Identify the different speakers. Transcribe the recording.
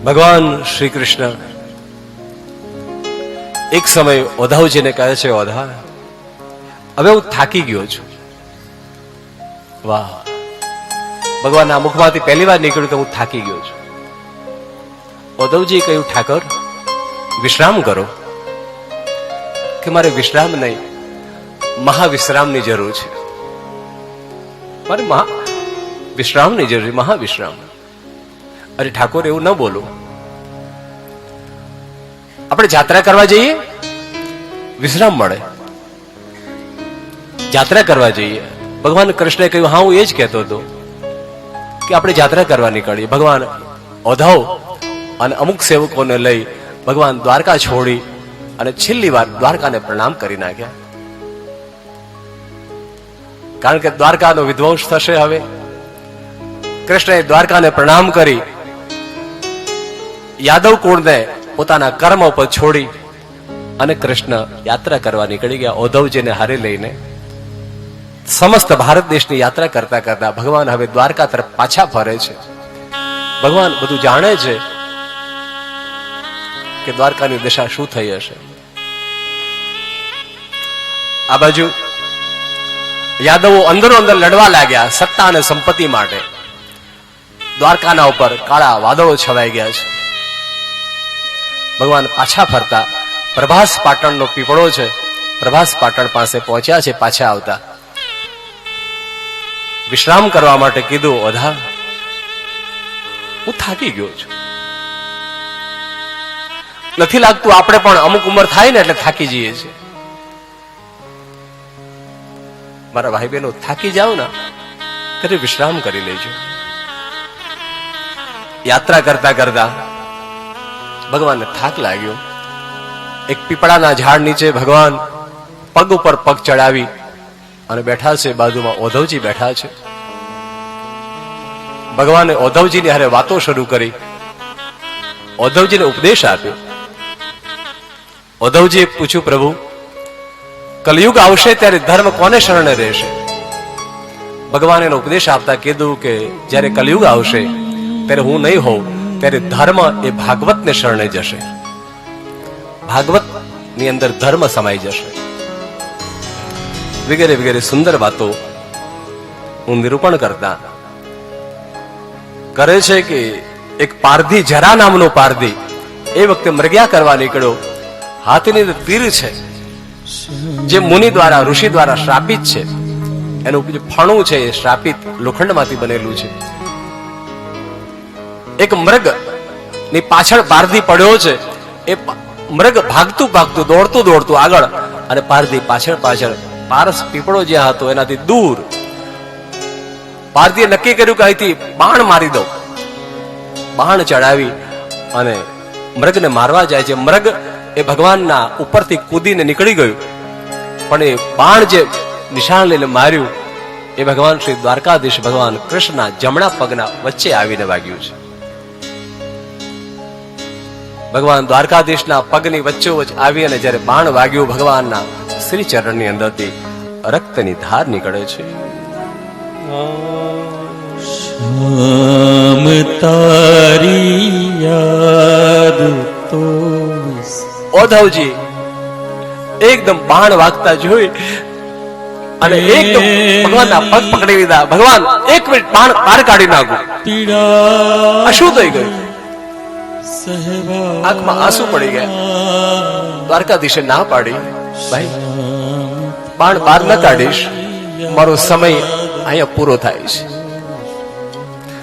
Speaker 1: ભગવાન શ્રી કૃષ્ણ એક સમય ઓધાવજીને કહે છે, ઓધા હવે હું થાકી ગયો છું. વાહ, ભગવાનના મુખમાંથી પહેલી વાર નીકળ્યું કે હું થાકી ગયો છું. ઓધવજીએ કહ્યું, ઠાકોર વિશ્રામ કરો. કે મારે વિશ્રામ નહીં, મહાવિશ્રામની જરૂર છે. મારે વિશ્રામની જરૂર, મહાવિશ્રામ. અરે ઠાકોર એવું ન બોલો. આપણે જાત્રા કરવા જઈએ, વિશ્રામ મળે. જાત્રા કરવા જઈએ, ભગવાન કૃષ્ણએ કહ્યું, હા હું એ જ કહેતો હતો કે આપણે જાત્રા કરવા નીકળીએ. ભગવાન ઓધવ અને અમુક સેવકોને લઈ ભગવાન દ્વારકા છોડી અને છેલ્લી વાર દ્વારકાને પ્રણામ કરી નાખ્યા. કારણ કે દ્વારકાનો વિધ્વંસ થશે. હવે કૃષ્ણએ દ્વારકાને પ્રણામ કરી યાદવ કુળને પોતાના કર્મ ઉપર છોડી અને કૃષ્ણ યાત્રા કરવા નીકળી ગયા. ઓધવજીને હારે લઈને સમસ્ત ભારત દેશની યાત્રા કરતા કરતા ભગવાન હવે દ્વારકા તરફ પાછા ફરે છે. ભગવાન બધું જાણે છે કે દ્વારકાની દશા શું થઈ હશે. આ બાજુ યાદવો અંદરો અંદર લડવા લાગ્યા સત્તા અને સંપત્તિ માટે. દ્વારકાના ઉપર કાળા વાદળો છવાઈ ગયા છે. ભગવાન પાછા ફરતા પ્રભાસ પાટણનો પીપળો છે, પ્રભાસ પાટણ પાસે પહોંચ્યા છે. પાછા આવતા વિશ્રામ કરવા માટે કીધું, ઓધા હું થાકી ગયો છું. નથી લાગતું આપણે પણ અમુક ઉંમર થાય ને એટલે થાકી જઈએ છીએ. મારા ભાઈ બહેનો, થાકી જાઓ ને ત્યારે વિશ્રામ કરી લેજો. યાત્રા કરતા કરતા ભગવાનને થાક લાગ્યો. એક પીપળાના ઝાડ નીચે ભગવાન પગ ઉપર પગ ચડાવી અને બેઠા છે. બાજુમાં ઓધવજી બેઠા છે. ભગવાને ઓધવજીની હારે વાતો શરૂ કરી, ઓધવજીને ઉપદેશ આપ્યો. ઓધવજીએ પૂછ્યું, પ્રભુ કલયુગ આવશે ત્યારે ધર્મ કોને શરણે રહેશે? ભગવાન એનો ઉપદેશ આપતા કીધું કે જ્યારે કલયુગ આવશે ત્યારે હું નહીં હોઉં ત્યારે ધર્મ એ ભાગવતને શરણે જશે. ભાગવત ની અંદર ધર્મ સમાઈ જશે. વગેરે વગેરે સુંદર વાતો હું નિરૂપણ કરતા કરે છે કે એક પારધી, જરા નામનો પારધી એ વખતે મૃગ્યા કરવા નીકળ્યો. હાથની અંદર તીર છે જે મુનિ દ્વારા, ઋષિ દ્વારા શ્રાપિત છે. એનું જે ફણું છે એ શ્રાપિત લોખંડમાંથી બનેલું છે. એક મૃગ ની પાછળ પારધી પડ્યો છે. એ મૃગ ભાગતું ભાગતું દોડતું દોડતું આગળ અને પારધી પાછળ પાછળ. પારસ પીપળો જ્યાં હતો એનાથી દૂર. પારધીએ નક્કી કર્યું કે અહીંથી બાણ મારી દો. બાણ ચડાવી અને મૃગને મારવા જાય છે. મૃગ એ ભગવાનના ઉપરથી કૂદીને નીકળી ગયું, પણ એ બાણ જે નિશાન લઈને માર્યું એ ભગવાન શ્રી દ્વારકાધીશ ભગવાન કૃષ્ણના જમણા પગના વચ્ચે આવીને વાગ્યું છે. ભગવાન દ્વારકાધીશના પગની વચ્ચોવચ્ચ આવી અને જ્યારે બાણ વાગ્યું, ભગવાનના શ્રી ચરણની અંદરથી રક્તની ધાર નીકળે છે.
Speaker 2: શ્યામ તારી યાદ તો
Speaker 1: ઓધવજી એકદમ બાણ વાગતા જોઈ અને એકદમ ભગવાનના પગ પકડી લીધા. ભગવાન એક મિનિટ બાણ બહાર કાઢી નાખો. આ શું થઈ ગયું? આંખમાં આંસુ પડી ગયા. દ્વારકાધીશે ના પાડી, ભાઈ બાણ બહાર ન કાઢીશ, મારો સમય અહીંયા પૂરો થાય છે.